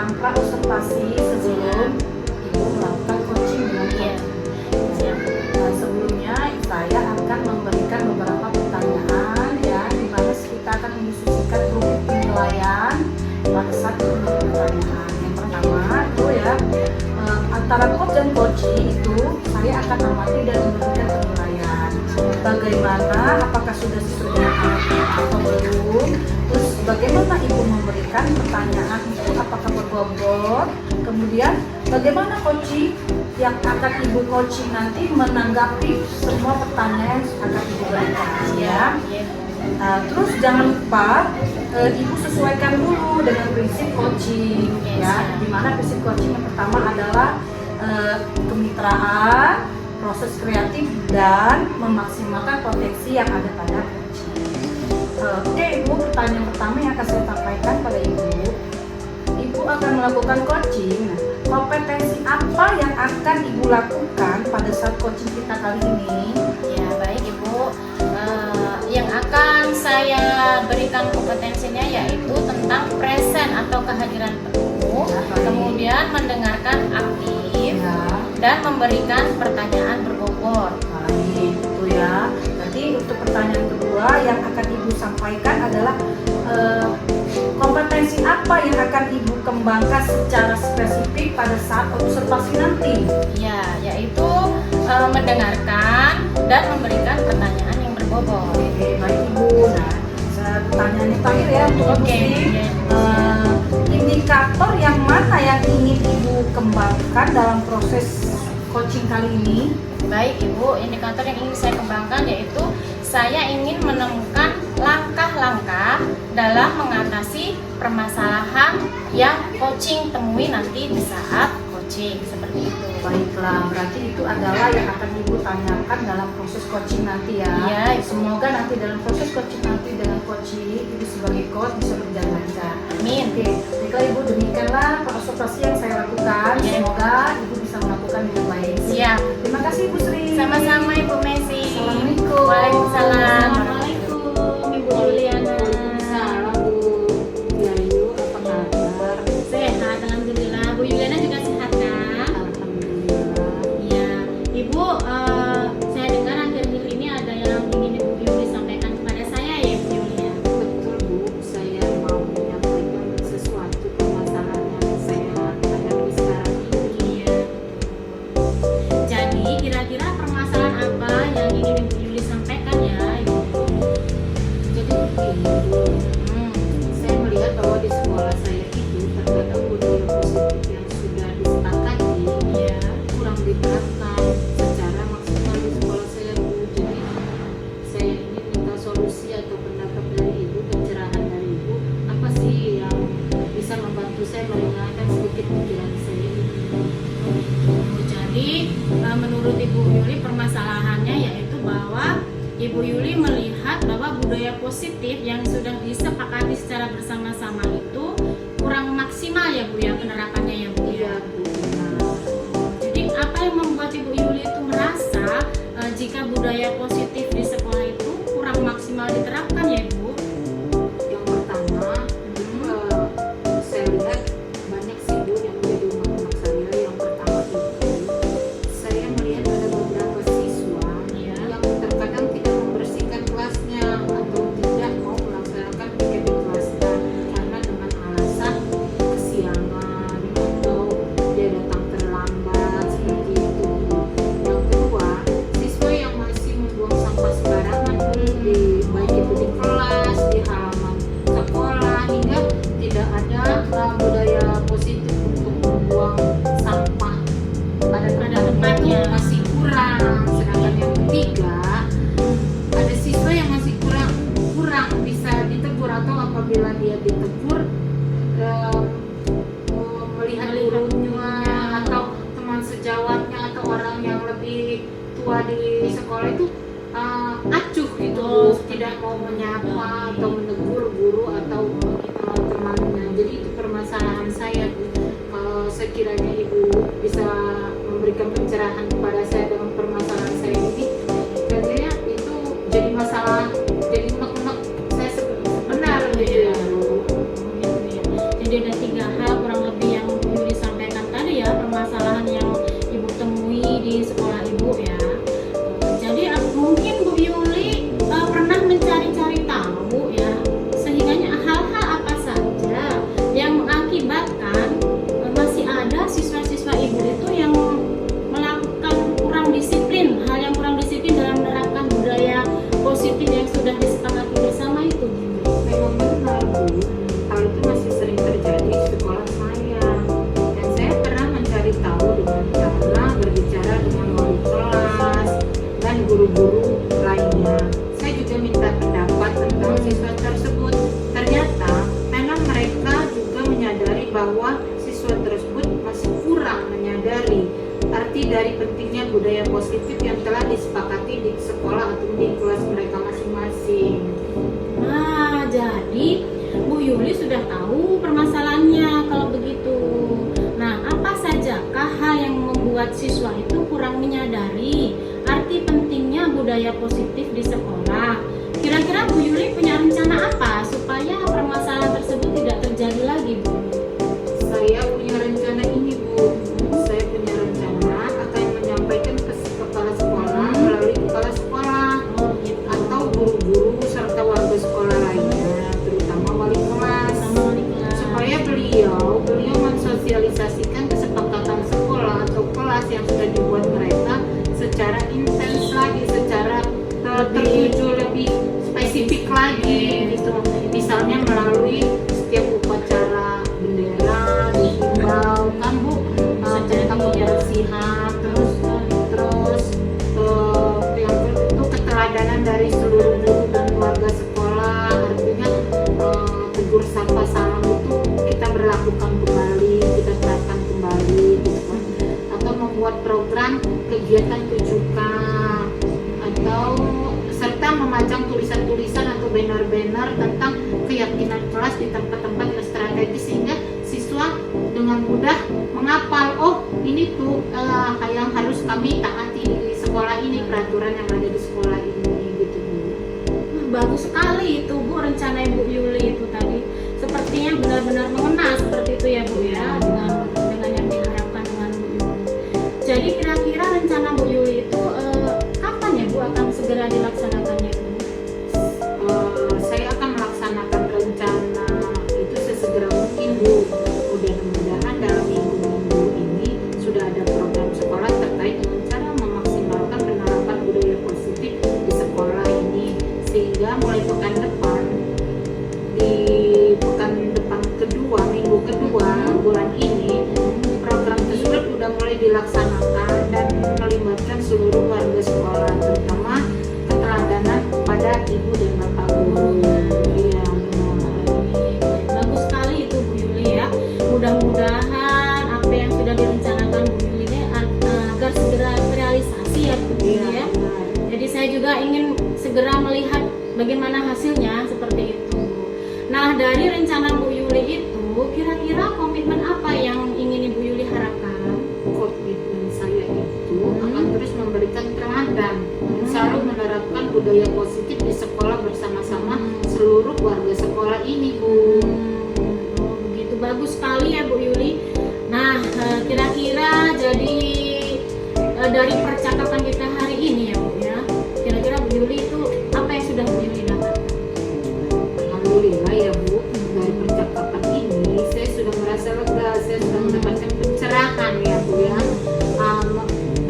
melakukan pra-observasi sebelum Ibu melakukan coaching dengan Iya. Nah, sebelumnya saya akan memberikan beberapa pertanyaan ya, di mana kita akan mendiskusikan rubrik penilaian pada saat memberi pertanyaan. Yang pertama itu ya, antara coach dan coaching itu saya akan amati dan memberikan penilaian. Bagaimana, apakah sudah sesuai dengan harapan atau belum? Terus bagaimana Ibu memberikan pertanyaan itu, apakah berbobot? Kemudian bagaimana coaching yang akan Ibu coaching nanti menanggapi semua pertanyaan yang akan Ibu berikan ya. Terus jangan lupa Ibu sesuaikan dulu dengan prinsip coaching ya. Dimana prinsip coaching yang pertama adalah kemitraan, proses kreatif, dan memaksimalkan potensi yang ada pada coaching. Oke Ibu, pertanyaan pertama yang akan saya sampaikan pada Ibu. Ibu akan melakukan coaching. Kompetensi apa yang akan Ibu lakukan pada saat coaching kita kali ini? Ya, baik Ibu. Yang akan saya berikan kompetensinya yaitu tentang present atau kehadiran penuh, kemudian mendengarkan aktif, dan memberikan pertanyaan berbobot. Baik, itu ya. Jadi untuk pertanyaan kedua yang akan Ibu sampaikan adalah kompetensi apa yang akan Ibu kembangkan secara spesifik pada saat observasi nanti? Ya, yaitu mendengarkan dan memberikan pertanyaan yang berbobot. Oke, baik Ibu. Nah, pertanyaan yang terakhir ya untuk Ibu Oke. sendiri. Indikator yang mana yang ingin Ibu kembangkan dalam proses coaching kali ini? Baik Ibu, indikator yang ingin saya kembangkan yaitu saya ingin menemukan langkah-langkah dalam mengatasi permasalahan yang coaching temui nanti di saat coaching, seperti itu. Baiklah, berarti itu adalah yang akan Ibu tanyakan dalam proses coaching nanti ya. Iya, Semoga nanti dalam proses coaching nanti dengan coaching Ibu sebagai coach bisa berjalan lancar. Amin. Oke, baiklah Ibu, demikianlah observasi yang saya lakukan. Iya. Semoga Ibu bisa melakukan dengan baik. Siap. Terima kasih Ibu Sri. Sama-sama Ibu Messi. Assalamualaikum. Waalaikumsalam. Assalamualaikum Ibu Juliana. Salam Bu Yayu, apa kabar? Sehat, alhamdulillah. Bu Juliana juga sehat kan? Alhamdulillah. Iya. Ibu, saya dengar akhir-akhir ini ada yang ingin Ibu Yuli sampaikan kepada saya ya Bu Juliana. Betul Bu, saya mau menyampaikan sesuatu permasalahan yang saya hadapi sekarang ini. Iya. Jadi kira-kira permasalahan apa yang ingin Ibu Yuli sampaikan ya Ibu? Jadi begini Bu, saya melihat bahwa di sekolah saya itu terkadang budaya positif yang sudah disepakati Iya. kurang diterapkan secara maksimal di sekolah saya Bu. Jadi saya ingin minta solusi atau pendapat dari Ibu, pencerahan dari Ibu, apa sih yang bisa membantu saya meringankan sedikit pikiran saya ini. Jadi menurut Ibu Yuli permasalahannya yaitu bahwa Ibu Yuli melihat bahwa budaya positif yang sudah disepakati secara bersama-sama itu kurang maksimal ya Bu ya penerapannya ya Bu Iya ya. Bu, benar. Jadi apa yang membuat Ibu Yuli itu merasa jika budaya positif di sekolah itu kurang maksimal diterapkan ya Bu? Yang pertama, saya lihat banyak sih Bu yang menjadi unek-unek saya. Yang pertama itu, saya melihat ada beberapa siswa Iya. yang terkadang tidak membersihkan kelasnya atau tidak mau melaksanakan piket di kelasnya karena dengan alasan kesiangan atau dia datang terlambat seperti itu. Yang kedua, siswa yang masih membuang sampah sembarangan di baik itu di kelas, di halaman sekolah, hingga tidak ada budaya positif untuk membuang sampah pada tempatnya, masih kurang. Sedangkan yang ketiga, ada siswa yang masih kurang bisa ditegur atau apabila dia ditegur melihat gurunya atau teman sejawatnya atau orang yang lebih tua di sekolah itu acuh gitu, Oh, tidak mau menyapa atau menegur guru atau temannya. Jadi itu permasalahan saya Bu. Kalau sekiranya Ibu bisa memberikan pencerahan kepada saya dalam permasalahan saya ini, kayaknya itu jadi masalah, jadi unek-unek saya benar gitu ya Bu. Gitu ya. Jadi ada 3 hal kurang lebih ya di sekolah ibu ya. Jadi mungkin Bu Yuli pernah mencari-cari tahu ya, sehingga hal-hal apa saja yang mengakibatkan masih ada siswa-siswa ibu itu yang melakukan kurang disiplin, hal yang kurang disiplin dalam menerapkan budaya positif yang sudah disepakati bersama itu. Memang benar Bu, hal itu masih sering terjadi di sekolah saya. Dan saya pernah mencari tahu dengan cara berbicara dengan wali kelas dan guru-guru lainnya. Saya juga minta pendapat tentang siswa tersebut. Ternyata memang mereka juga menyadari bahwa siswa tersebut masih kurang menyadari arti dari pentingnya budaya positif yang telah disepakati di sekolah atau di kelas mereka masing-masing. Nah, jadi Bu Yuli sudah tahu permasalahannya kalau begitu. Nah, apa sajakah hal yang membuat siswa itu kurang menyadari arti pentingnya budaya positif di sekolah? Kira-kira Bu Yuli punya rencana apa supaya permasalahan tersebut tidak terjadi lagi, Bu? Saya punya rencana ini Bu. Saya punya rencana akan menyampaikan ke kepala sekolah melalui kepala sekolah Oh, gitu. atau guru-guru serta warga sekolah lainnya, terutama wali kelas, Sama wali kelas. supaya beliau mensosialisasikan kesepakatan sekolah atau kelas yang sudah dibuat mereka secara intens lagi, secara tertuju lebih spesifik lagi gitu. Misalnya melalui setiap upacara bendera dihimbau kan Bu, tentang kebersihan, terus yang itu keteladanan dari seluruh guru dan warga sekolah. Artinya tegur sapa salam itu kita berlakukan kembali, kita terapkan kembali gitu kan. Atau membuat program kegiatan 7K, atau serta memajang tulisan-tulisan atau banner-banner tentang keyakinan kelas di tempat-tempat yang strategis sehingga siswa dengan mudah menghafal, oh ini tuh yang harus kami taati di sekolah ini, peraturan yang ada di sekolah ini gitu Bu. Bagus sekali itu Bu, rencana Ibu Yuli itu tadi. Sepertinya benar-benar mengena seperti itu ya Bu ya, dengan yang diharapkan dengan Bu Yuli. Jadi kira-kira rencana Bu Yuli itu kapan ya Bu akan segera dilaksanakannya Bu? Saya akan melaksanakan rencana itu sesegera mungkin Bu. Mudah-mudahan dalam minggu-minggu ini sudah ada program sekolah terkait dengan cara memaksimalkan penerapan budaya positif di sekolah ini, sehingga mulai pekan depan, di pekan depan kedua, minggu kedua bulan ini, program tersebut sudah mulai dilaksanakan dan melibatkan seluruh warga sekolah, terutama keteladanan pada ibu dan bapak guru. Iya, Bagus sekali itu Bu Yuli ya. Mudah-mudahan apa yang sudah direncanakan Bu Yuli ini agar segera terrealisasi ya Bu Yuli ya. Jadi saya juga ingin segera melihat bagaimana hasilnya seperti itu. Nah, dari rencana Bu Yuli itu kira-kira komitmen apa yang ingin Ibu Yuli harapkan? Komitmen saya itu akan terus memberikan teladan, selalu menerapkan budaya positif di sekolah bersama-sama seluruh warga sekolah ini Bu. Oh, begitu bagus sekali ya Bu Yuli. Nah, kira-kira jadi dari percakapan kita hari ini ya Bu ya, kira-kira Bu Yuli itu apa yang sudah Bu Yuli dapatkan? Alhamdulillah ya Bu, dari percakapan ini saya sudah merasa lega, saya sudah mendapatkan pencerahan ya Bu ya.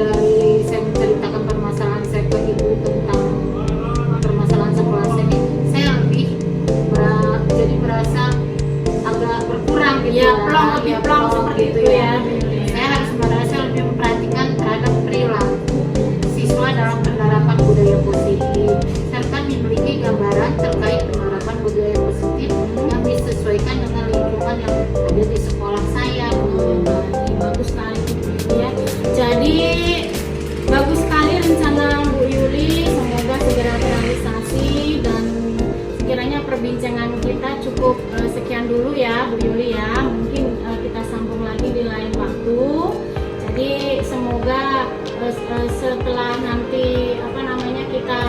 Dari saya menceritakan permasalahan saya ke ibu tentang permasalahan sekolah saya ini, saya lebih jadi merasa agak berkurang gitu Ya, lebih plong seperti gitu itu ya Bu Yuli. Saya harus merasa lebih memperhatikan terhadap perilaku siswa dalam penerapan budaya positif, serta memiliki gambaran terkait penerapan budaya positif yang disesuaikan dengan lingkungan yang ada di sekolah saya. Bagus sekali Bu Yuli ya. Jadi bagus sekali rencana Bu Yuli, semoga segera terrealisasi dan sekiranya perbincangan kita cukup sekian dulu ya Bu Yuli ya. Mungkin kita sambung lagi di lain waktu. Jadi semoga setelah nanti kita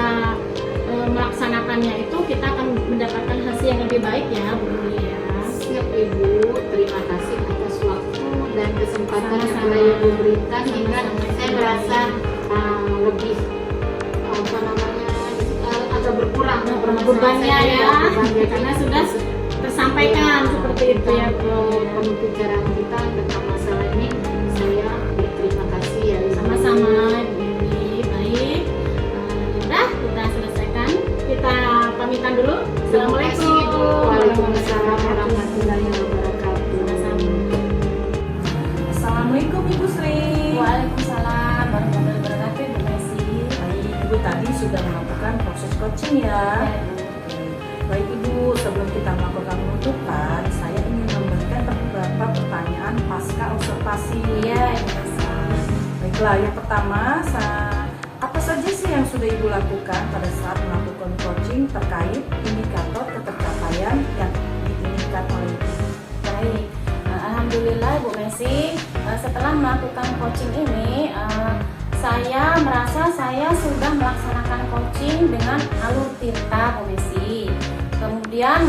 melaksanakannya itu kita akan mendapatkan hasil yang lebih baik ya Bu Yuli ya. Siap Ibu, terima kasih atas waktu dan kesempatan yang Sama-sama. telah Ibu berikan hingga saya merasa lebih apa namanya agak berkurang bebannya ya, bebannya karena sudah tersampaikan seperti itu ya Bu. Pembicaraan kita tentang masalah ini, saya berterima kasih ya. Sama-sama Ibu Yuli. Baik, udah kita selesaikan, kita pamitan dulu. Assalamualaikum. Waalaikumsalam warahmatullahi wabarakatuh. Assalamualaikum Ibu Sri. Waalaikumsalam warahmatullahi wabarakatuh Ibu Messi. Baik, Ibu tadi sudah melakukan proses coaching ya. Oke. Baik Ibu, sebelum kita melakukan penutupan, saya ingin memberikan beberapa pertanyaan pasca observasi. Iya Ibu Messi. Baiklah, yang pertama, apa saja sih yang sudah Ibu lakukan pada saat melakukan coaching terkait indikator ketercapaian yang diinginkan oleh Ibu? Baik, alhamdulillah Bu Messi, setelah melakukan coaching ini, saya merasa saya sudah melaksanakan coaching dengan alur tirta Bu Messi. Kemudian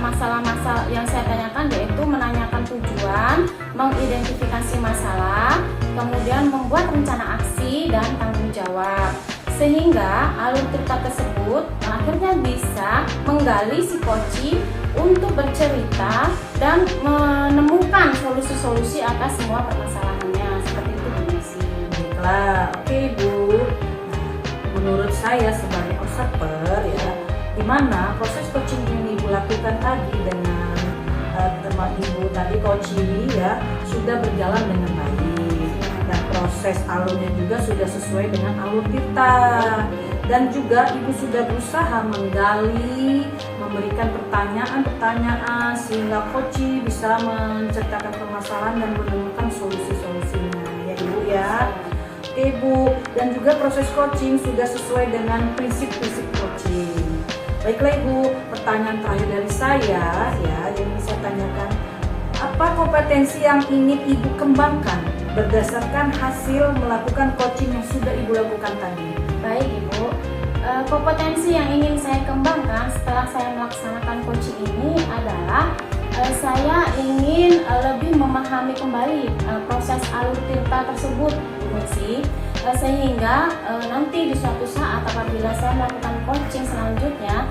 masalah-masalah yang saya tanyakan yaitu menanyakan tujuan, mengidentifikasi masalah, kemudian membuat rencana aksi dan tanggung jawab. Sehingga alur tirta tersebut akhirnya bisa menggali si coaching untuk bercerita dan menemukan solusi-solusi atas semua permasalahannya. Seperti itu Bu Messi. Baiklah, oke Bu. Nah, menurut saya sebagai observer ya, di mana proses coaching yang Ibu lakukan tadi dengan teman Ibu tadi coaching ya sudah berjalan dengan baik, dan proses alurnya juga sudah sesuai dengan alur kita, dan juga Ibu sudah berusaha menggali, memberikan pertanyaan-pertanyaan sehingga coaching bisa menceritakan permasalahan dan menemukan solusi-solusinya ya Ibu ya. Oke Bu, dan juga proses coaching sudah sesuai dengan prinsip-prinsip coaching. Baiklah Ibu, pertanyaan terakhir dari saya ya yang ingin saya tanyakan, apa kompetensi yang ingin Ibu kembangkan berdasarkan hasil melakukan coaching yang sudah Ibu lakukan tadi? Baik Ibu, kompetensi yang ingin saya kembangkan setelah saya melaksanakan coaching ini adalah saya ingin lebih memahami kembali proses alur tirta tersebut Bu Messi, sehingga nanti di suatu saat apabila saya melakukan coaching selanjutnya,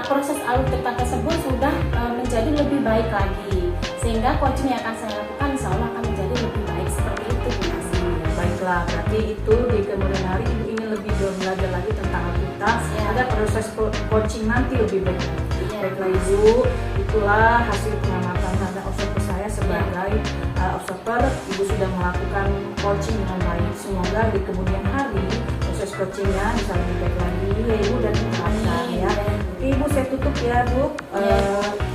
proses alur tirta tersebut sudah menjadi lebih baik lagi, sehingga coaching yang akan saya lakukan insya Allah akan menjadi lebih baik. Seperti itu Bu Messi. Baiklah, berarti itu di kemudian hari Ibu ingin lebih belajar lagi tentang aktivitas agar proses coaching nanti lebih baik. Baiklah Ibu, itulah hasil pengamatan terhadap observer saya sebagai observer. Ibu sudah melakukan coaching dengan baik. Semoga di kemudian hari proses coachingnya bisa lebih baik lagi ya Ibu dan diterapkan ya. Oke Ibu, saya tutup ya Bu.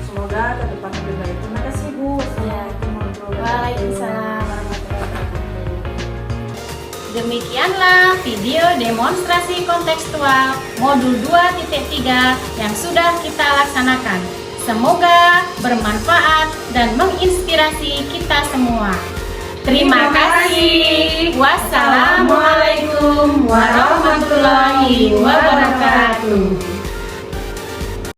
Semoga ke depan lebih baik. Terima kasih Bu. Assalamualaikum warahmatullahi wabarakatuh. Waalaikumsalam warahmatullahi wabarakatuh. Demikianlah video demonstrasi kontekstual modul 2.3 yang sudah kita laksanakan. Semoga bermanfaat dan menginspirasi kita semua. Terima kasih. Wassalamualaikum warahmatullahi wabarakatuh.